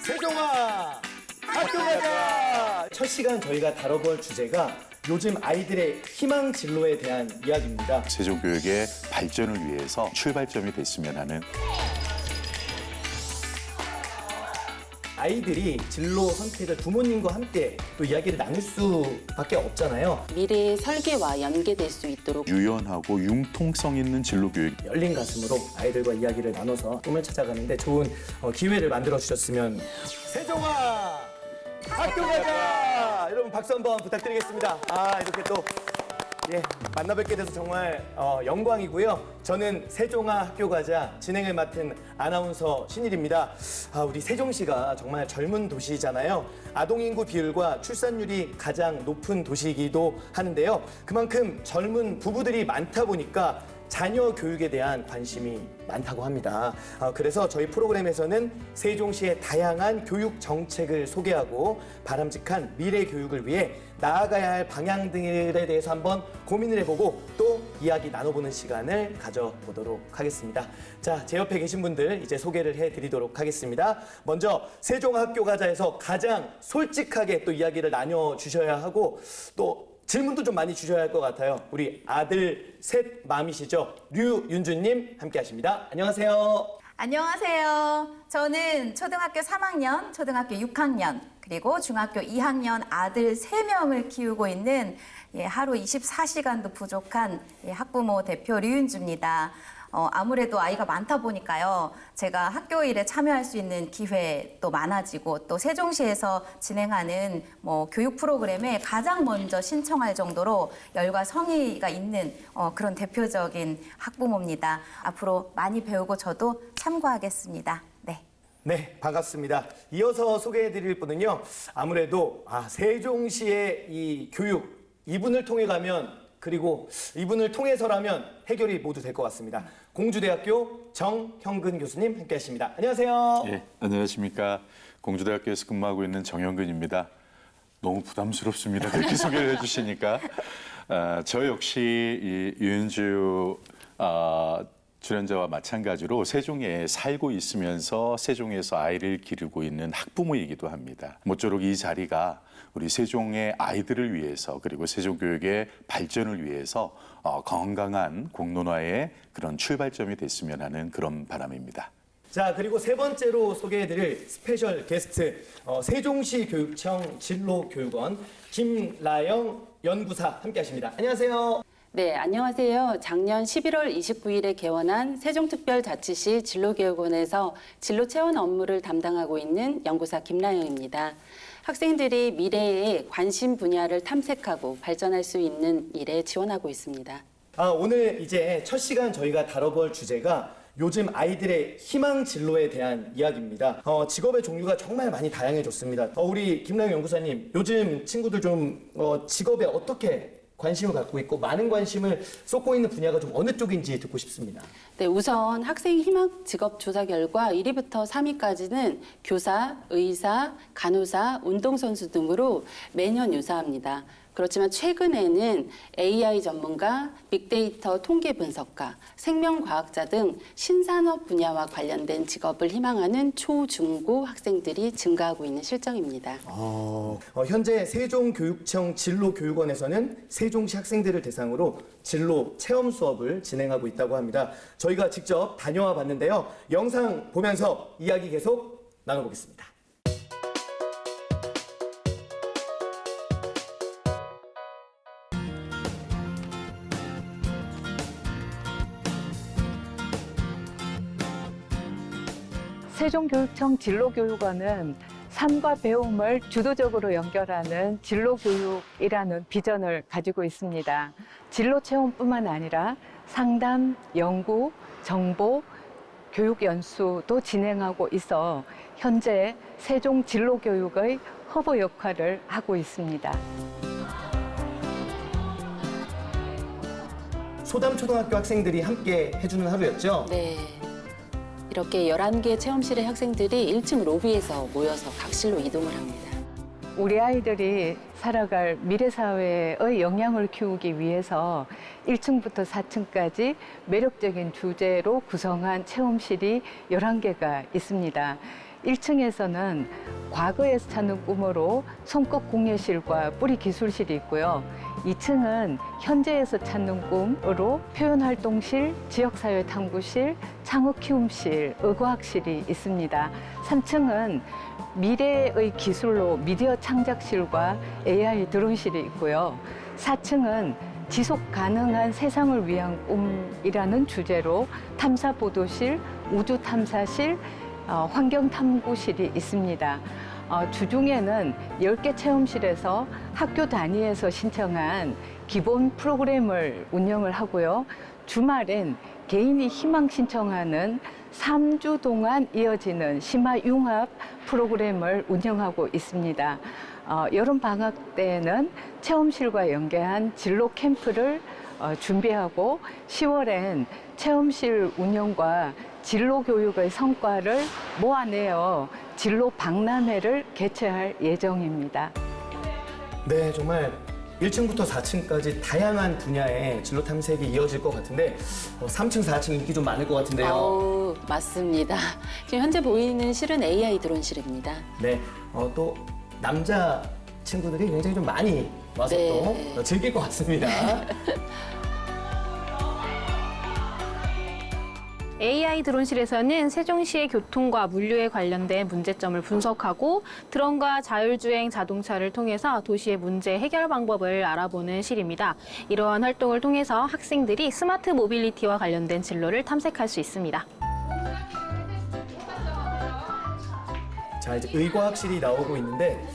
세종아 학교 가자! 첫 시간 저희가 다뤄볼 주제가 요즘 아이들의 희망 진로에 대한 이야기입니다. 세종교육의 발전을 위해서 출발점이 됐으면 하는 아이들이 진로 선택을 부모님과 함께 또 이야기를 나눌 수밖에 없잖아요. 미래의 설계와 연계될 수 있도록 유연하고 융통성 있는 진로교육. 열린 가슴으로 아이들과 이야기를 나눠서 꿈을 찾아가는데 좋은 기회를 만들어 주셨으면. 세종아 학교 가자! 여러분 박수 한번 부탁드리겠습니다. 이렇게 또 만나 뵙게 돼서 정말 영광이고요. 저는 세종아 학교 가자 진행을 맡은 아나운서 신일입니다. 우리 세종시가 정말 젊은 도시잖아요. 아동인구 비율과 출산율이 가장 높은 도시이기도 하는데요. 그만큼 젊은 부부들이 많다 보니까 자녀 교육에 대한 관심이 많다고 합니다. 그래서 저희 프로그램에서는 세종시의 다양한 교육 정책을 소개하고 바람직한 미래 교육을 위해 나아가야 할 방향들에 대해서 한번 고민을 해보고 또 이야기 나눠보는 시간을 가져보도록 하겠습니다. 자, 제 옆에 계신 분들 이제 소개를 해드리도록 하겠습니다. 먼저 세종학교 가자에서 가장 솔직하게 또 이야기를 나눠주셔야 하고 또 질문도 좀 많이 주셔야 할 것 같아요. 우리 아들 셋 맘이시죠? 류윤주님 함께 하십니다. 안녕하세요. 안녕하세요. 저는 초등학교 3학년, 초등학교 6학년, 그리고 중학교 2학년 아들 3명을 키우고 있는 하루 24시간도 부족한 학부모 대표 류윤주입니다. 아무래도 아이가 많다 보니까요. 제가 학교 일에 참여할 수 있는 기회도 많아지고 또 세종시에서 진행하는 교육 프로그램에 가장 먼저 신청할 정도로 열과 성의가 있는 그런 대표적인 학부모입니다. 앞으로 많이 배우고 저도 참고하겠습니다. 네, 반갑습니다. 이어서 소개해드릴 분은요. 아무래도 세종시의 이 교육, 이분을 통해 가면 그리고 이분을 통해서라면 해결이 모두 될 것 같습니다. 공주대학교 정형근 교수님 함께 하십니다. 안녕하세요. 예, 안녕하십니까. 공주대학교에서 근무하고 있는 정형근입니다. 너무 부담스럽습니다. 그렇게 소개를 해주시니까. 저 역시 이 유은주 출연자와 마찬가지로 세종에 살고 있으면서 세종에서 아이를 기르고 있는 학부모이기도 합니다. 모쪼록 이 자리가 우리 세종의 아이들을 위해서 그리고 세종교육의 발전을 위해서 건강한 공론화의 그런 출발점이 됐으면 하는 그런 바람입니다. 자, 그리고 세 번째로 소개해드릴 스페셜 게스트 세종시 교육청 진로교육원 김라영 연구사 함께 하십니다. 안녕하세요. 네, 안녕하세요. 작년 11월 29일에 개원한 세종특별자치시 진로교육원에서 진로체험 업무를 담당하고 있는 연구사 김라영입니다. 학생들이 미래의 관심 분야를 탐색하고 발전할 수 있는 일에 지원하고 있습니다. 오늘 이제 첫 시간 저희가 다뤄볼 주제가 요즘 아이들의 희망 진로에 대한 이야기입니다. 직업의 종류가 정말 많이 다양해졌습니다. 우리 김라영 연구사님, 요즘 친구들 좀 직업에 어떻게 관심을 갖고 있고 많은 관심을 쏟고 있는 분야가 좀 어느 쪽인지 듣고 싶습니다. 네, 우선 학생 희망 직업 조사 결과 1위부터 3위까지는 교사, 의사, 간호사, 운동선수 등으로 매년 유사합니다. 그렇지만 최근에는 AI 전문가, 빅데이터 통계 분석가, 생명과학자 등 신산업 분야와 관련된 직업을 희망하는 초, 중고 학생들이 증가하고 있는 실정입니다. 현재 세종교육청 진로교육원에서는 세종시 학생들을 대상으로 진로 체험 수업을 진행하고 있다고 합니다. 저희가 직접 다녀와 봤는데요. 영상 보면서 이야기 계속 나눠보겠습니다. 세종교육청 진로교육원은 삶과 배움을 주도적으로 연결하는 진로교육이라는 비전을 가지고 있습니다. 진로체험뿐만 아니라 상담, 연구, 정보, 교육 연수도 진행하고 있어 현재 세종 진로교육의 허브 역할을 하고 있습니다. 소담초등학교 학생들이 함께 해주는 하루였죠? 네. 이렇게 11개 체험실의 학생들이 1층 로비에서 모여서 각 실로 이동을 합니다. 우리 아이들이 살아갈 미래 사회의 역량을 키우기 위해서 1층부터 4층까지 매력적인 주제로 구성한 체험실이 11개가 있습니다. 1층에서는 과거에서 찾는 꿈으로 손끝 공예실과 뿌리 기술실이 있고요. 2층은 현재에서 찾는 꿈으로 표현활동실, 지역사회 탐구실, 창업 키움실, 의과학실이 있습니다. 3층은 미래의 기술로 미디어 창작실과 AI 드론실이 있고요. 4층은 지속 가능한 세상을 위한 꿈이라는 주제로 탐사보도실, 우주탐사실, 환경탐구실이 있습니다. 주중에는 10개 체험실에서 학교 단위에서 신청한 기본 프로그램을 운영을 하고요. 주말엔 개인이 희망 신청하는 3주 동안 이어지는 심화 융합 프로그램을 운영하고 있습니다. 여름 방학 때는 체험실과 연계한 진로 캠프를 준비하고 10월엔 체험실 운영과 진로 교육의 성과를 모아내어 진로 박람회를 개최할 예정입니다. 네, 정말 1층부터 4층까지 다양한 분야의 진로 탐색이 이어질 것 같은데 3층, 4층 인기 좀 많을 것 같은데요. 맞습니다. 지금 현재 보이는 실은 AI 드론실입니다. 네, 또 남자 친구들이 굉장히 좀 많이 와서 네. 또 즐길 것 같습니다. AI 드론실에서는 세종시의 교통과 물류에 관련된 문제점을 분석하고 드론과 자율주행 자동차를 통해서 도시의 문제 해결 방법을 알아보는 실입니다. 이러한 활동을 통해서 학생들이 스마트 모빌리티와 관련된 진로를 탐색할 수 있습니다. 자, 이제 의과학실이 나오고 있는데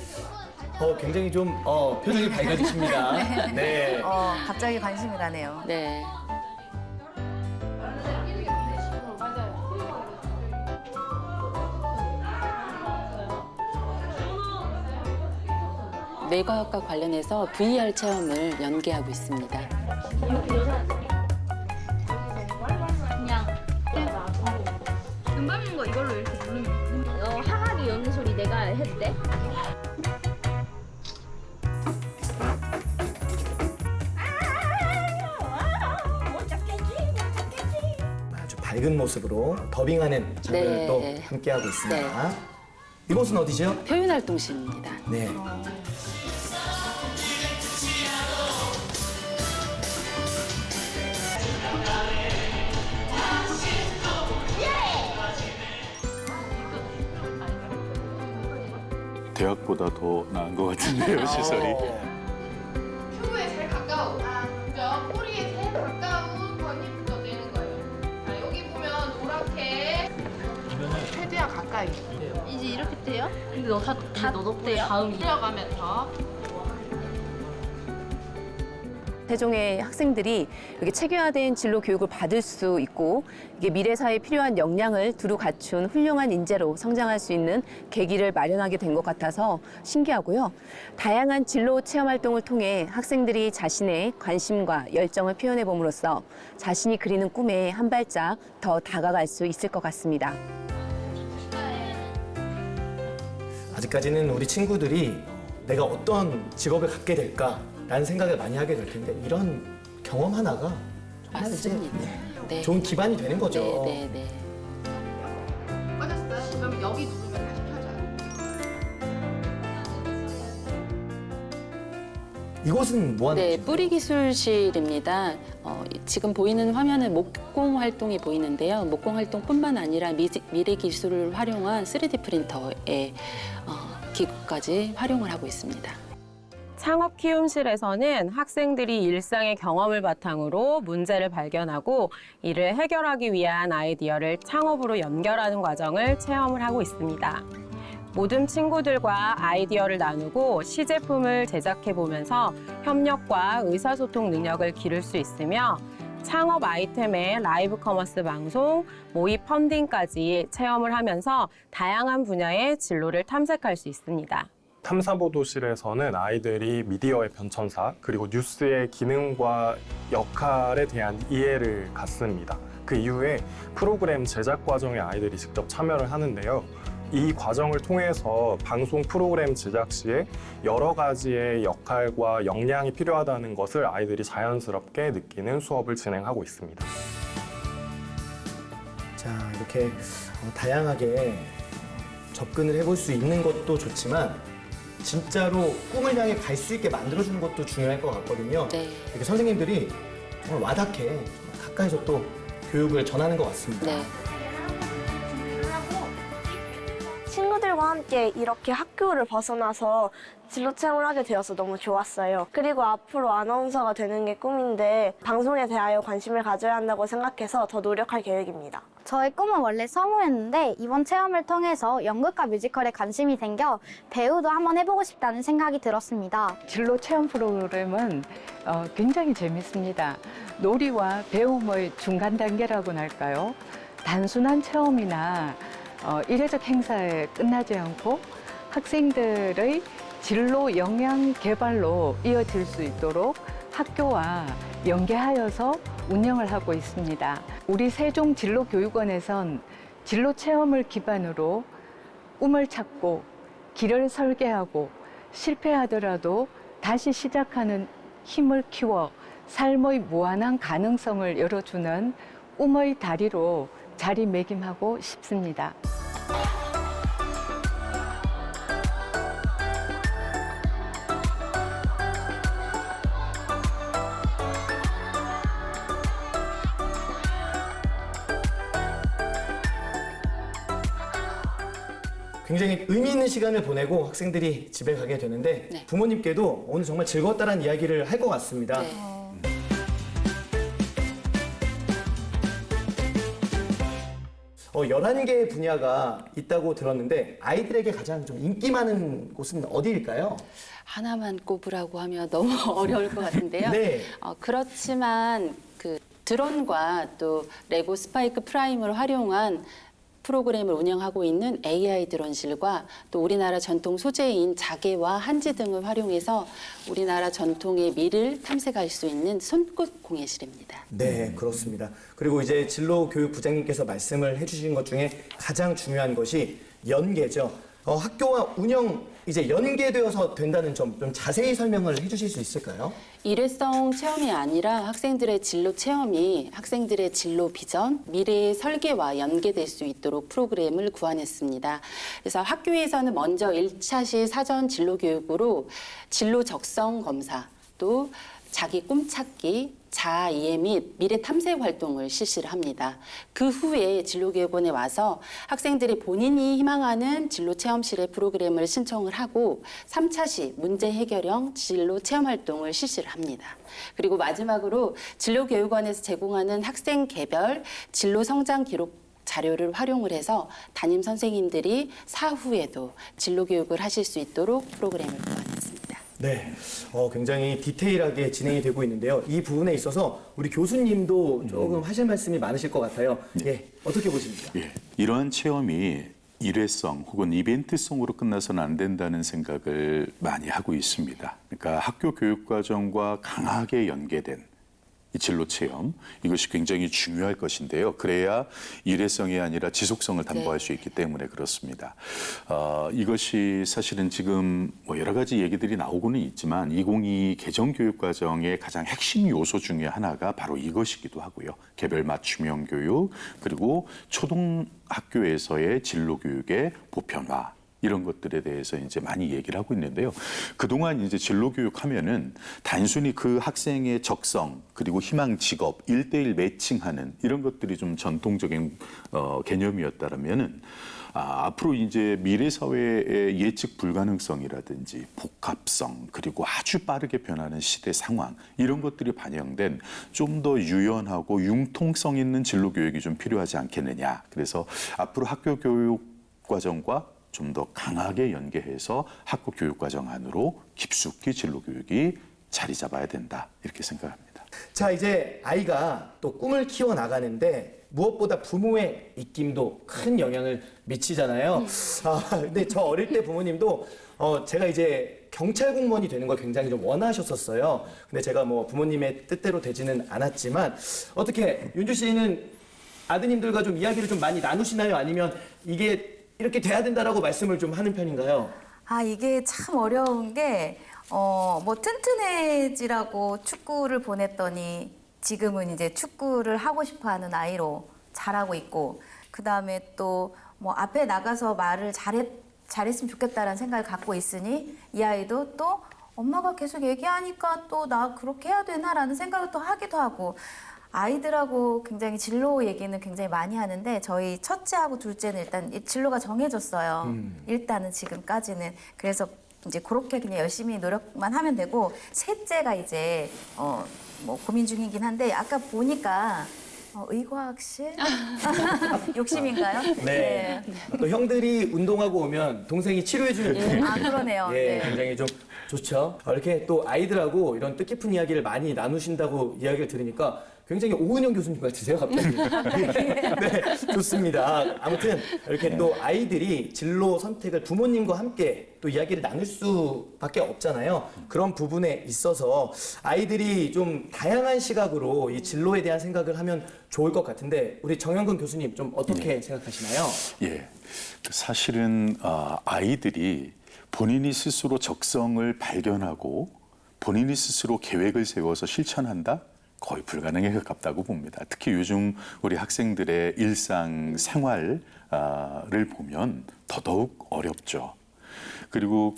굉장히 좀 표정이 밝아지십니다. 네. 갑자기 관심이 가네요. 네. 뇌과학과 관련해서 VR 체험을 연계하고 있습니다. 금방인 거 이걸로 이렇게 누르면 항아리 여는 소리 내가 해도 돼? 아주 밝은 모습으로 더빙하는 장면도 네. 함께하고 있습니다. 이곳은 어디죠? 표현활동실입니다. 네. 대학보다 더 나은 것 같은데요, 시설이. 큐에 제일 가까운 그죠? 꼬리에 제일 가까운 번잎부터 내는 거예요. 자, 여기 보면 노랗게 최대한 가까이 이제 이렇게 돼요? 근데 다 너도 돼요? 다음이 들어가면서 세종의 학생들이 이렇게 체계화된 진로 교육을 받을 수 있고 이게 미래 사회에 필요한 역량을 두루 갖춘 훌륭한 인재로 성장할 수 있는 계기를 마련하게 된 것 같아서 신기하고요. 다양한 진로 체험 활동을 통해 학생들이 자신의 관심과 열정을 표현해 봄으로써 자신이 그리는 꿈에 한 발짝 더 다가갈 수 있을 것 같습니다. 아직까지는 우리 친구들이 내가 어떤 직업을 갖게 될까라는 생각을 많이 하게 될 텐데 이런 경험 하나가 정말 이제 맞습니다. 네. 좋은 기반이 되는 거죠. 네, 네, 네. 꺼졌어요? 그러면 여기 누르면 다시 켜져요. 이곳은 뭐 하는 네, 곳인가요? 뿌리기술실입니다. 지금 보이는 화면에 목공 활동이 보이는데요. 목공 활동뿐만 아니라 미래 기술을 활용한 3D 프린터의 기구까지 활용을 하고 있습니다. 창업 키움실에서는 학생들이 일상의 경험을 바탕으로 문제를 발견하고 이를 해결하기 위한 아이디어를 창업으로 연결하는 과정을 체험을 하고 있습니다. 모든 친구들과 아이디어를 나누고 시제품을 제작해보면서 협력과 의사소통 능력을 기를 수 있으며 창업 아이템의 라이브 커머스 방송, 모의 펀딩까지 체험을 하면서 다양한 분야의 진로를 탐색할 수 있습니다. 탐사보도실에서는 아이들이 미디어의 변천사 그리고 뉴스의 기능과 역할에 대한 이해를 갖습니다. 그 이후에 프로그램 제작 과정에 아이들이 직접 참여를 하는데요. 이 과정을 통해서 방송 프로그램 제작 시에 여러 가지의 역할과 역량이 필요하다는 것을 아이들이 자연스럽게 느끼는 수업을 진행하고 있습니다. 자, 이렇게 다양하게 접근을 해볼 수 있는 것도 좋지만 진짜로 꿈을 향해 갈 수 있게 만들어주는 것도 중요할 것 같거든요. 네. 이렇게 선생님들이 정말 와닿게 정말 가까이서 또 교육을 전하는 것 같습니다. 네. 친구들과 함께 이렇게 학교를 벗어나서 진로 체험을 하게 되어서 너무 좋았어요. 그리고 앞으로 아나운서가 되는 게 꿈인데 방송에 대하여 관심을 가져야 한다고 생각해서 더 노력할 계획입니다. 저의 꿈은 원래 성우였는데 이번 체험을 통해서 연극과 뮤지컬에 관심이 생겨 배우도 한번 해보고 싶다는 생각이 들었습니다. 진로 체험 프로그램은 굉장히 재밌습니다. 놀이와 배움의 중간 단계라고나 할까요? 단순한 체험이나 일회적 행사에 끝나지 않고 학생들의 진로 역량 개발로 이어질 수 있도록 학교와 연계하여서 운영을 하고 있습니다. 우리 세종진로교육원에선 진로 체험을 기반으로 꿈을 찾고 길을 설계하고 실패하더라도 다시 시작하는 힘을 키워 삶의 무한한 가능성을 열어주는 꿈의 다리로 자리매김하고 싶습니다. 굉장히 의미 있는 시간을 보내고 학생들이 집에 가게 되는데 네. 부모님께도 오늘 정말 즐거웠다는 이야기를 할 것 같습니다. 네. 11개의 분야가 있다고 들었는데 아이들에게 가장 좀 인기 많은 곳은 어디일까요? 하나만 꼽으라고 하면 너무 어려울 것 같은데요. 네. 그렇지만 그 드론과 또 레고 스파이크 프라임을 활용한 프로그램을 운영하고 있는 AI 드론실과 또 우리나라 전통 소재인 자개와 한지 등을 활용해서 우리나라 전통의 미를 탐색할 수 있는 손끝 공예실입니다. 네, 그렇습니다. 그리고 이제 진로교육부장님께서 말씀을 해주신 것 중에 가장 중요한 것이 연계죠. 학교와 운영 이제 연계되어서 된다는 점 좀 자세히 설명을 해주실 수 있을까요? 일회성 체험이 아니라 학생들의 진로 체험이 학생들의 진로 비전, 미래의 설계와 연계될 수 있도록 프로그램을 구안했습니다. 그래서 학교에서는 먼저 1차시 사전 진로 교육으로 진로 적성 검사, 또 자기 꿈찾기, 자아 이해 및 미래 탐색 활동을 실시를 합니다. 그 후에 진로교육원에 와서 학생들이 본인이 희망하는 진로 체험실의 프로그램을 신청을 하고 3차시 문제 해결형 진로 체험 활동을 실시를 합니다. 그리고 마지막으로 진로교육원에서 제공하는 학생 개별 진로 성장 기록 자료를 활용을 해서 담임 선생님들이 사후에도 진로 교육을 하실 수 있도록 프로그램을 구안했습니다. 네, 굉장히 디테일하게 진행이 되고 있는데요. 이 부분에 있어서 우리 교수님도 조금 하실 말씀이 많으실 것 같아요. 예, 어떻게 보십니까? 예, 이러한 체험이 일회성 혹은 이벤트성으로 끝나서는 안 된다는 생각을 많이 하고 있습니다. 그러니까 학교 교육과정과 강하게 연계된 이 진로 체험, 이것이 굉장히 중요할 것인데요. 그래야 일회성이 아니라 지속성을 담보할 수 있기 때문에 그렇습니다. 이것이 사실은 지금 뭐 여러 가지 얘기들이 나오고는 있지만 2022 개정교육과정의 가장 핵심 요소 중에 하나가 바로 이것이기도 하고요. 개별 맞춤형 교육, 그리고 초등학교에서의 진로 교육의 보편화. 이런 것들에 대해서 이제 많이 얘기를 하고 있는데요. 그동안 이제 진로 교육하면은 단순히 그 학생의 적성 그리고 희망 직업 1:1 매칭하는 이런 것들이 좀 전통적인 개념이었다면은 앞으로 이제 미래 사회의 예측 불가능성이라든지 복합성 그리고 아주 빠르게 변하는 시대 상황 이런 것들이 반영된 좀 더 유연하고 융통성 있는 진로 교육이 좀 필요하지 않겠느냐. 그래서 앞으로 학교 교육 과정과 좀 더 강하게 연계해서 학교 교육과정 안으로 깊숙이 진로 교육이 자리 잡아야 된다 이렇게 생각합니다. 자, 이제 아이가 또 꿈을 키워 나가는데 무엇보다 부모의 입김도 큰 영향을 미치잖아요. 근데 저 어릴 때 부모님도 제가 이제 경찰 공무원이 되는 걸 굉장히 좀 원하셨었어요. 근데 제가 뭐 부모님의 뜻대로 되지는 않았지만 어떻게 윤주 씨는 아드님들과 좀 이야기를 좀 많이 나누시나요? 아니면 이게 이렇게 돼야 된다라고 말씀을 좀 하는 편인가요? 아, 이게 참 어려운 게, 뭐 튼튼해지라고 축구를 보냈더니 지금은 이제 축구를 하고 싶어 하는 아이로 자라고 있고, 그 다음에 또 뭐 앞에 나가서 말을 잘했으면 좋겠다라는 생각을 갖고 있으니 이 아이도 또 엄마가 계속 얘기하니까 또 나 그렇게 해야 되나라는 생각을 또 하기도 하고, 아이들하고 굉장히 진로 얘기는 굉장히 많이 하는데 저희 첫째하고 둘째는 일단 진로가 정해졌어요. 일단은 지금까지는. 그래서 이제 그렇게 그냥 열심히 노력만 하면 되고, 셋째가 이제 뭐 고민 중이긴 한데 아까 보니까 의과학실? 욕심인가요? 네. 또 형들이 운동하고 오면 동생이 치료해주는 아, 그러네요. 예, 네. 굉장히 좀 좋죠. 이렇게 또 아이들하고 이런 뜻깊은 이야기를 많이 나누신다고 이야기를 들으니까 굉장히 오은영 교수님 같으세요, 갑자기. 네, 좋습니다. 아무튼 이렇게 또 아이들이 진로 선택을 부모님과 함께 또 이야기를 나눌 수밖에 없잖아요. 그런 부분에 있어서 아이들이 좀 다양한 시각으로 이 진로에 대한 생각을 하면 좋을 것 같은데 우리 정영근 교수님 좀 어떻게 생각하시나요? 예, 사실은 아이들이 본인이 스스로 적성을 발견하고 본인이 스스로 계획을 세워서 실천한다? 거의 불가능에 가깝다고 봅니다. 특히 요즘 우리 학생들의 일상 생활을 보면 더더욱 어렵죠. 그리고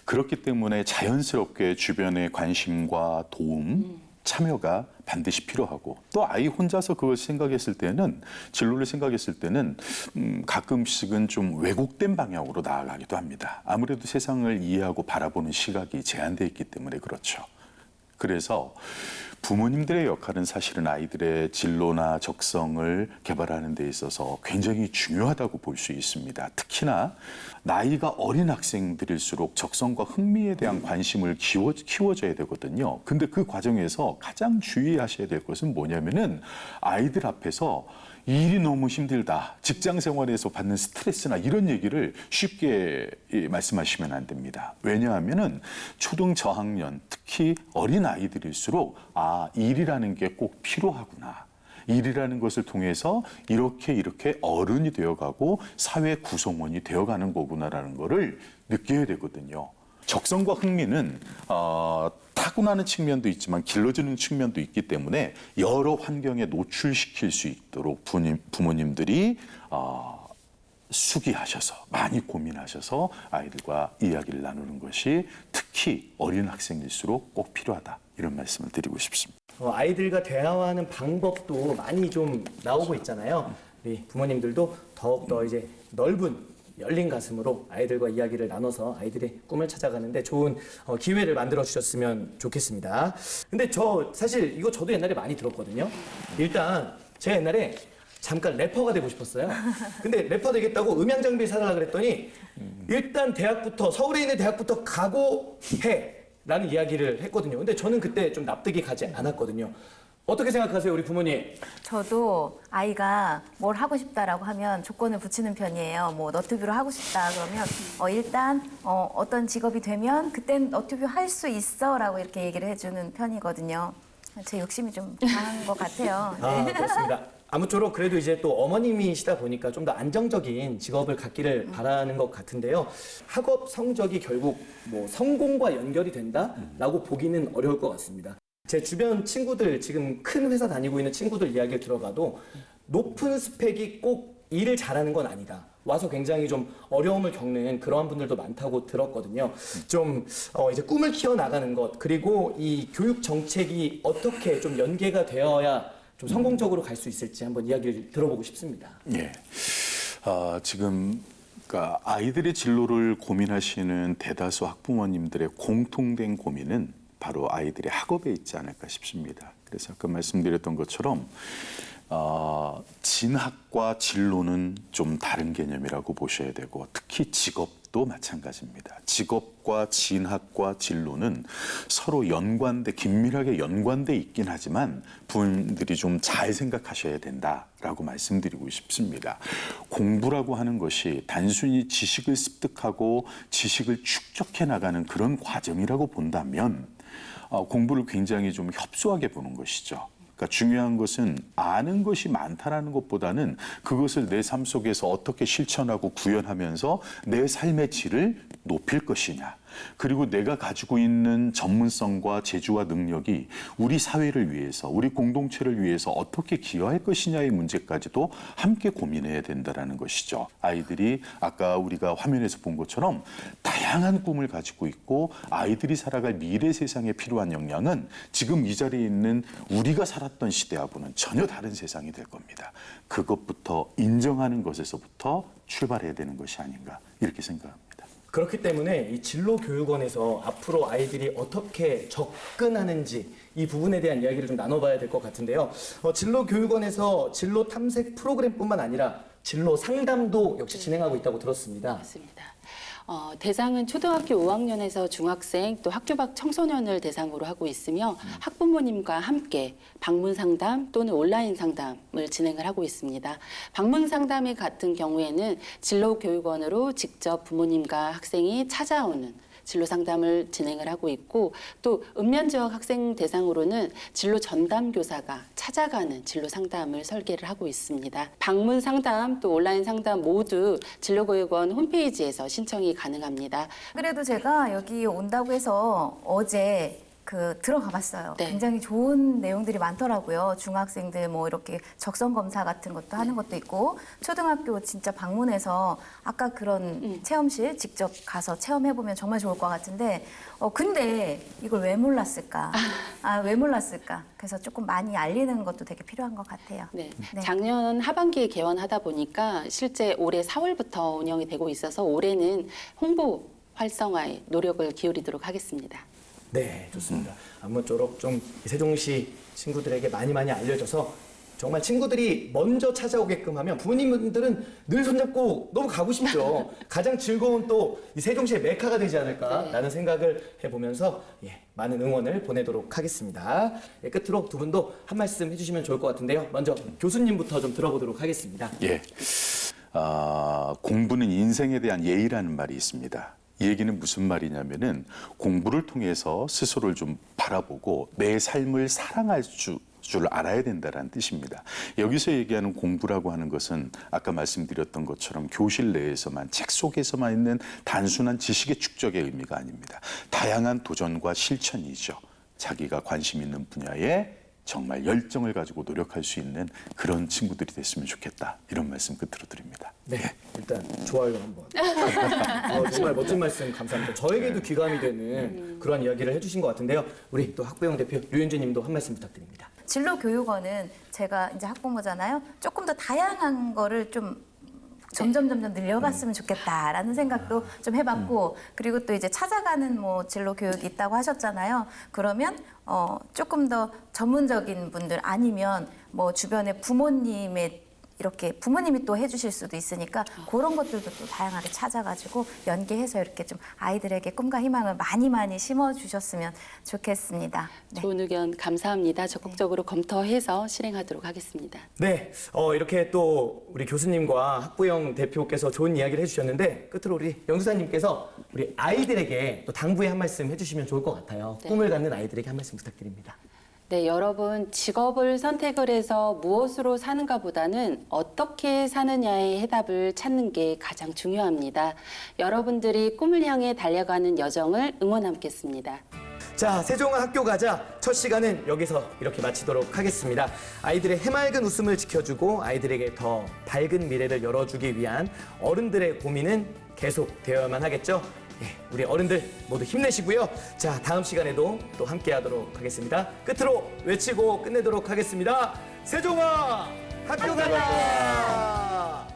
그렇기 때문에 자연스럽게 주변의 관심과 도움, 참여가 반드시 필요하고, 또 아이 혼자서 그걸 생각했을 때는, 진로를 생각했을 때는 가끔씩은 좀 왜곡된 방향으로 나아가기도 합니다. 아무래도 세상을 이해하고 바라보는 시각이 제한되어 있기 때문에 그렇죠. 그래서 부모님들의 역할은 사실은 아이들의 진로나 적성을 개발하는 데 있어서 굉장히 중요하다고 볼 수 있습니다. 특히나 나이가 어린 학생들일수록 적성과 흥미에 대한 관심을 키워줘야 되거든요. 근데 그 과정에서 가장 주의하셔야 될 것은 뭐냐면은 아이들 앞에서 일이 너무 힘들다, 직장 생활에서 받는 스트레스나 이런 얘기를 쉽게 말씀하시면 안 됩니다. 왜냐하면은 초등 저학년, 특히 어린 아이들일수록 일이라는 게 꼭 필요하구나. 일이라는 것을 통해서 이렇게 어른이 되어가고 사회 구성원이 되어가는 거구나라는 거를 느껴야 되거든요. 적성과 흥미는 타고나는 측면도 있지만 길러지는 측면도 있기 때문에 여러 환경에 노출시킬 수 있도록 부모님들이 숙의하셔서 많이 고민하셔서 아이들과 이야기를 나누는 것이 특히 어린 학생일수록 꼭 필요하다, 이런 말씀을 드리고 싶습니다. 아이들과 대화하는 방법도 많이 좀 나오고 있잖아요. 우리 부모님들도 더욱더 이제 넓은 열린 가슴으로 아이들과 이야기를 나눠서 아이들의 꿈을 찾아가는데 좋은 기회를 만들어 주셨으면 좋겠습니다. 근데 저 사실 이거 저도 옛날에 많이 들었거든요. 일단 제가 옛날에 잠깐 래퍼가 되고 싶었어요. 근데 래퍼 되겠다고 음향 장비 사달라 그랬더니 일단 대학부터, 서울에 있는 대학부터 가고 해 라는 이야기를 했거든요. 근데 저는 그때 좀 납득이 가지 않았거든요. 어떻게 생각하세요, 우리 부모님? 저도 아이가 뭘 하고 싶다라고 하면 조건을 붙이는 편이에요. 뭐 너튜브로 하고 싶다 그러면 일단 어떤 직업이 되면 그땐 너튜브 할 수 있어라고 이렇게 얘기를 해주는 편이거든요. 제 욕심이 좀 강한 것 같아요. 네. 그렇습니다. 아무쪼록 그래도 이제 또 어머님이시다 보니까 좀 더 안정적인 직업을 갖기를 바라는 것 같은데요. 학업 성적이 결국 뭐 성공과 연결이 된다라고 보기는 어려울 것 같습니다. 제 주변 친구들, 지금 큰 회사 다니고 있는 친구들 이야기를 들어가도 높은 스펙이 꼭 일을 잘하는 건 아니다. 와서 굉장히 좀 어려움을 겪는 그러한 분들도 많다고 들었거든요. 좀 이제 꿈을 키워나가는 것, 그리고 이 교육 정책이 어떻게 좀 연계가 되어야 좀 성공적으로 갈 수 있을지 한번 이야기를 들어보고 싶습니다. 예. 지금 그러니까 아이들의 진로를 고민하시는 대다수 학부모님들의 공통된 고민은 바로 아이들의 학업에 있지 않을까 싶습니다. 그래서 아까 말씀드렸던 것처럼 진학과 진로는 좀 다른 개념이라고 보셔야 되고, 특히 직업도 마찬가지입니다. 직업과 진학과 진로는 서로 긴밀하게 연관돼 있긴 하지만 부모님들이 좀 잘 생각하셔야 된다라고 말씀드리고 싶습니다. 공부라고 하는 것이 단순히 지식을 습득하고 지식을 축적해 나가는 그런 과정이라고 본다면 공부를 굉장히 좀 협소하게 보는 것이죠. 그러니까 중요한 것은 아는 것이 많다라는 것보다는 그것을 내 삶 속에서 어떻게 실천하고 구현하면서 내 삶의 질을 높일 것이냐. 그리고 내가 가지고 있는 전문성과 재주와 능력이 우리 사회를 위해서, 우리 공동체를 위해서 어떻게 기여할 것이냐의 문제까지도 함께 고민해야 된다는 것이죠. 아이들이 아까 우리가 화면에서 본 것처럼 다양한 꿈을 가지고 있고 아이들이 살아갈 미래 세상에 필요한 역량은 지금 이 자리에 있는 우리가 살았던 시대하고는 전혀 다른 세상이 될 겁니다. 그것부터 인정하는 것에서부터 출발해야 되는 것이 아닌가 이렇게 생각합니다. 그렇기 때문에 이 진로교육원에서 앞으로 아이들이 어떻게 접근하는지 이 부분에 대한 이야기를 좀 나눠봐야 될 것 같은데요. 진로교육원에서 진로 탐색 프로그램뿐만 아니라 진로 상담도 역시 진행하고 있다고 들었습니다. 맞습니다. 대상은 초등학교 5학년에서 중학생 또 학교 밖 청소년을 대상으로 하고 있으며 학부모님과 함께 방문 상담 또는 온라인 상담을 진행을 하고 있습니다. 방문 상담 같은 경우에는 진로교육원으로 직접 부모님과 학생이 찾아오는 진로 상담을 진행을 하고 있고 또 읍면 지역 학생 대상으로는 진로 전담 교사가 찾아가는 진로 상담을 설계를 하고 있습니다. 방문 상담 또 온라인 상담 모두 진로교육원 홈페이지에서 신청이 가능합니다. 그래도 제가 여기 온다고 해서 어제 들어가 봤어요. 네. 굉장히 좋은 내용들이 많더라고요. 중학생들 뭐 이렇게 적성 검사 같은 것도 하는 것도 있고 초등학교 진짜 방문해서 아까 그런 체험실 직접 가서 체험해보면 정말 좋을 것 같은데 근데 이걸 왜 몰랐을까? 왜 몰랐을까? 그래서 조금 많이 알리는 것도 되게 필요한 것 같아요. 네. 네. 작년 하반기에 개원하다 보니까 실제 올해 4월부터 운영이 되고 있어서 올해는 홍보 활성화에 노력을 기울이도록 하겠습니다. 네, 좋습니다. 아무쪼록 좀 세종시 친구들에게 많이 알려져서 정말 친구들이 먼저 찾아오게끔 하면 부모님들은 늘 손잡고 너무 가고 싶죠. 가장 즐거운 또 이 세종시의 메카가 되지 않을까라는 생각을 해보면서 많은 응원을 보내도록 하겠습니다. 끝으로 두 분도 한 말씀 해주시면 좋을 것 같은데요. 먼저 교수님부터 좀 들어보도록 하겠습니다. 공부는 인생에 대한 예의라는 말이 있습니다. 이 얘기는 무슨 말이냐면은 공부를 통해서 스스로를 좀 바라보고 내 삶을 사랑할 줄 알아야 된다는 뜻입니다. 여기서 얘기하는 공부라고 하는 것은 아까 말씀드렸던 것처럼 교실 내에서만 책 속에서만 있는 단순한 지식의 축적의 의미가 아닙니다. 다양한 도전과 실천이죠. 자기가 관심 있는 분야에 정말 열정을 가지고 노력할 수 있는 그런 친구들이 됐으면 좋겠다. 이런 말씀 끝으로 드립니다. 네, 일단 좋아요 한번. 정말 멋진 말씀 감사합니다. 저에게도 귀감이 되는 그런 이야기를 해주신 것 같은데요. 우리 또 학부형 대표 류현주 님도 한 말씀 부탁드립니다. 진로교육원은 제가 이제 학부모잖아요. 조금 더 다양한 거를 좀 점점 늘려갔으면 좋겠다라는 생각도 좀 해봤고 그리고 또 이제 찾아가는 뭐 진로 교육이 있다고 하셨잖아요. 그러면 조금 더 전문적인 분들 아니면 뭐 주변에 부모님의 이렇게 부모님이 또 해주실 수도 있으니까 그런 것들도 또 다양하게 찾아가지고 연계해서 이렇게 좀 아이들에게 꿈과 희망을 많이 심어주셨으면 좋겠습니다. 네. 좋은 의견 감사합니다. 적극적으로 검토해서 실행하도록 하겠습니다. 네, 이렇게 또 우리 교수님과 학부형 대표께서 좋은 이야기를 해주셨는데 끝으로 우리 연구사님께서 우리 아이들에게 또 당부의 한 말씀 해주시면 좋을 것 같아요. 네. 꿈을 갖는 아이들에게 한 말씀 부탁드립니다. 네, 여러분 직업을 선택을 해서 무엇으로 사는가보다는 어떻게 사느냐의 해답을 찾는 게 가장 중요합니다. 여러분들이 꿈을 향해 달려가는 여정을 응원하겠습니다. 자, 세종아 학교 가자. 첫 시간은 여기서 이렇게 마치도록 하겠습니다. 아이들의 해맑은 웃음을 지켜주고 아이들에게 더 밝은 미래를 열어주기 위한 어른들의 고민은 계속되어야만 하겠죠. 우리 어른들 모두 힘내시고요. 자, 다음 시간에도 또 함께하도록 하겠습니다. 끝으로 외치고 끝내도록 하겠습니다. 세종아 학교 가자.